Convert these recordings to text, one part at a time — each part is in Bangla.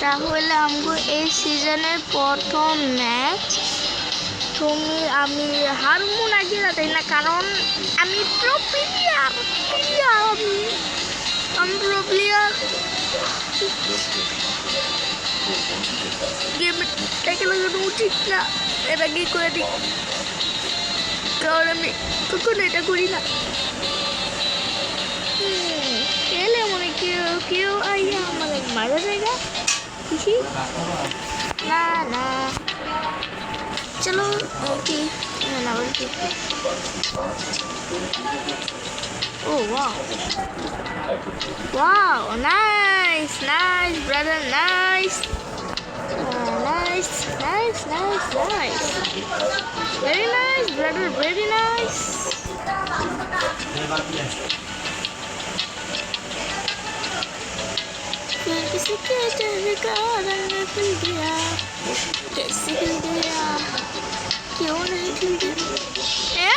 তাহলে আমগো এই সিজনের প্রথম ম্যাচ তুমি আমি হারমু নাকি না তাই না, কারণ আমি প্রো প্লেয়ার আমি প্রো প্লেয়ার। গেমটাকে লাগানো উচিত না, এটা কি করে দিই, কারণ আমি কখনো এটা করি না। এলে মনে কেউ আইয়া মানে মারা জায়গা খুশি না না, চলো কি না বলছি। ও wow wow, nice nice brother, nice nice nice nice nice, very nice brother, very nice. किसी के चेहरे का रंग खिल गया, कैसे खिल गया, क्यों नहीं खिल गया?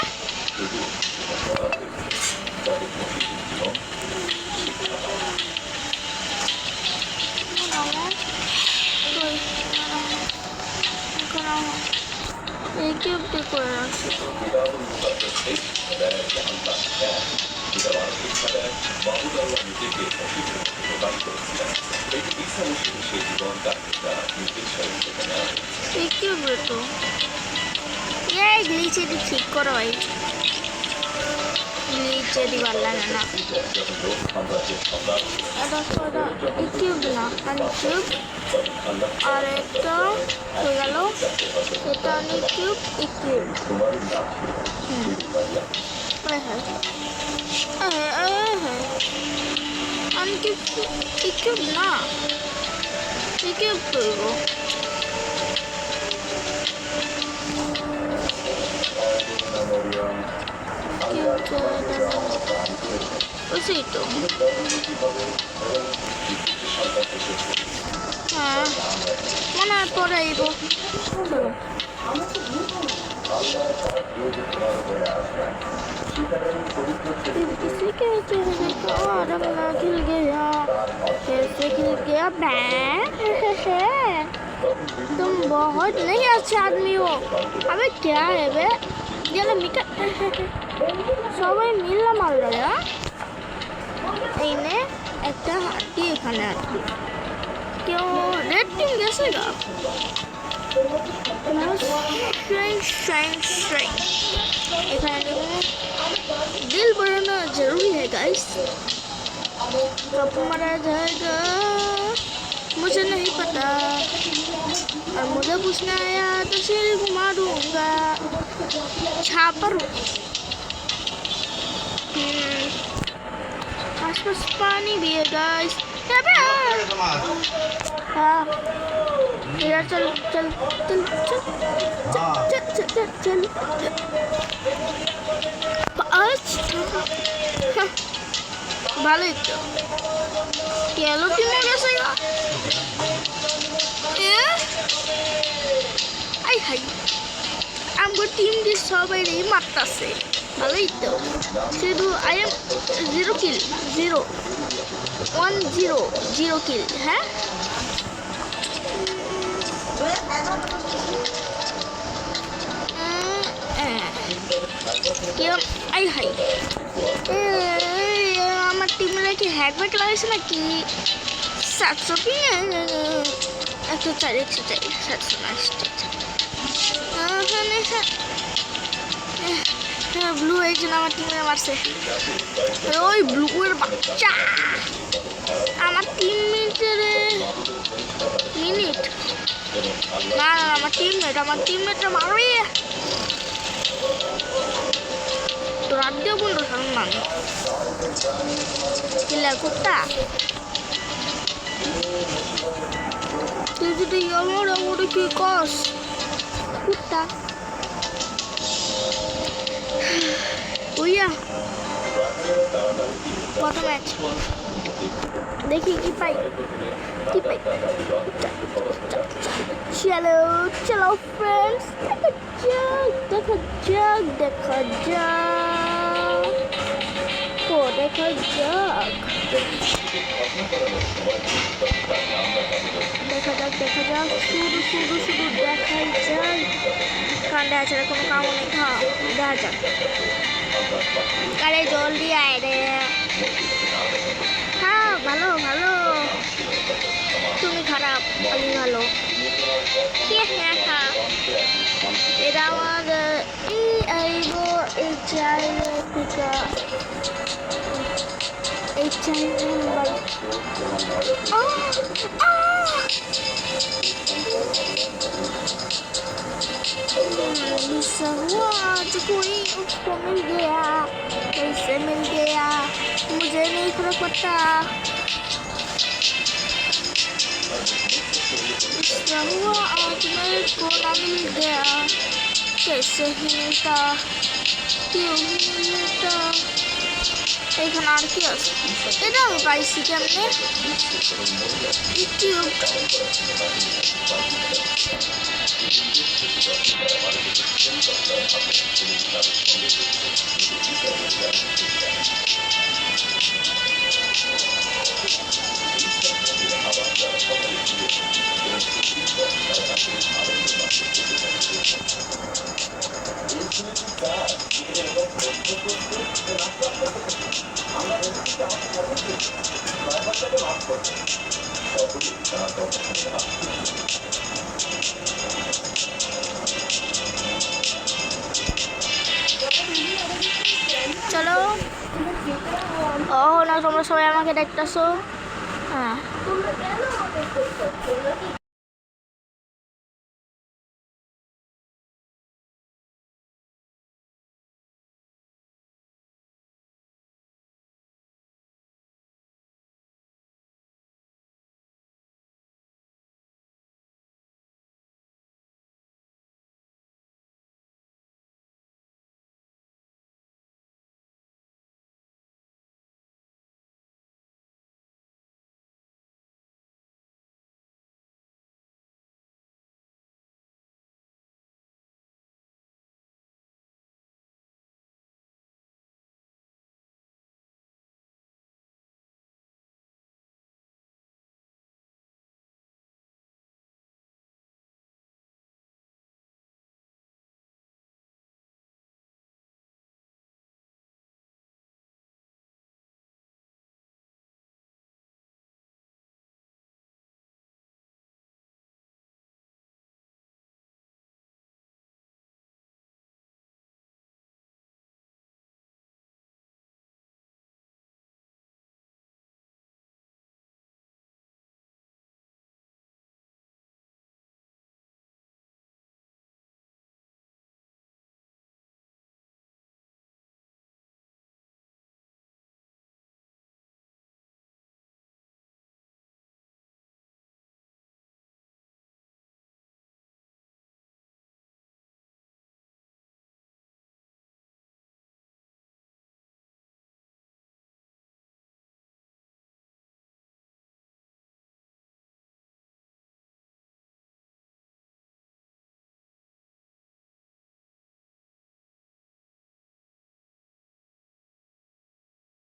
ঠিক করো ভাই, গ্লিচে দিবার লাগে না। কিউব না, আনকিউব, আর একটা হয়ে গেল এটা আনকিউব, ইকিউব। আনকিউব ইকিউব না, ইকিউব করব। ওই তো হ্যাঁ, মনে হয় পরে আইব। किसी के चेहरे का रंग खिल गया, कैसे खिल गया, तुम बहुत नहीं अच्छे आदमी हो। अबे क्या है बे, যেন মিটা সবাই মিললা মারল। এইনে একটা হাতি এখানে আছে, কেউ রেড টিম গেছে গা। এখানে दिल बढ़ाना जरूरी है गाइस, कब मारा जाएगा मुझे नहीं पता, और मुझे पूछना आया तो सिर घुमा दूंगा। छापर आसपास पानी भी है गाइस। हाँ यार, चल चल चल चल चल चल चल चल ভালোই তো, কেলো টিমে গেছে গা। আই হাই, আমার টিম দিয়ে সবাই মারতাছে, ভালোই তো। শুধু আই এম 0 কিল, 0 1 0 0 কিল। হ্যাঁ কেউ আই হাই, আমার টিমে কি হ্যাকব্যাক লাগাইছে নাকি? 700 পিং, 104 104 790। ব্লু একজন আমার টিমে মারছে, ওই ব্লু এর বাচ্চা। আমার 3 মিনিটের মিনিট আমার টিমমেটরা মারবে তো রাত দিয়ে বললো সালমান কিলার কুত্তা তুই যদি আমার কি কস কুত্তা ওইয়া কত ম্যাচ দেখি কি পাই চলো ফ্রেন্ডস দেখা যাক শুধু দেখাই যাক কান্দে আছে কোনো কামও নেই দেখা যাক আরে জলদি আয় রে হ্যাঁ ভালো তুমি খারাপ আমি ভালো এটা আমাদের এই कोई उसको मिल गया कैसे मिल गया मुझे नहीं पता हुआ आज मेरे को ना मिल गया कैसे ही मिलता क्यों मिलता এখানে আর কি আছে এটা আমি পাইছি কেমনে ইউটিউব চলো ও না তোমরা সবাই আমাকে দেখতেছো হ্যাঁ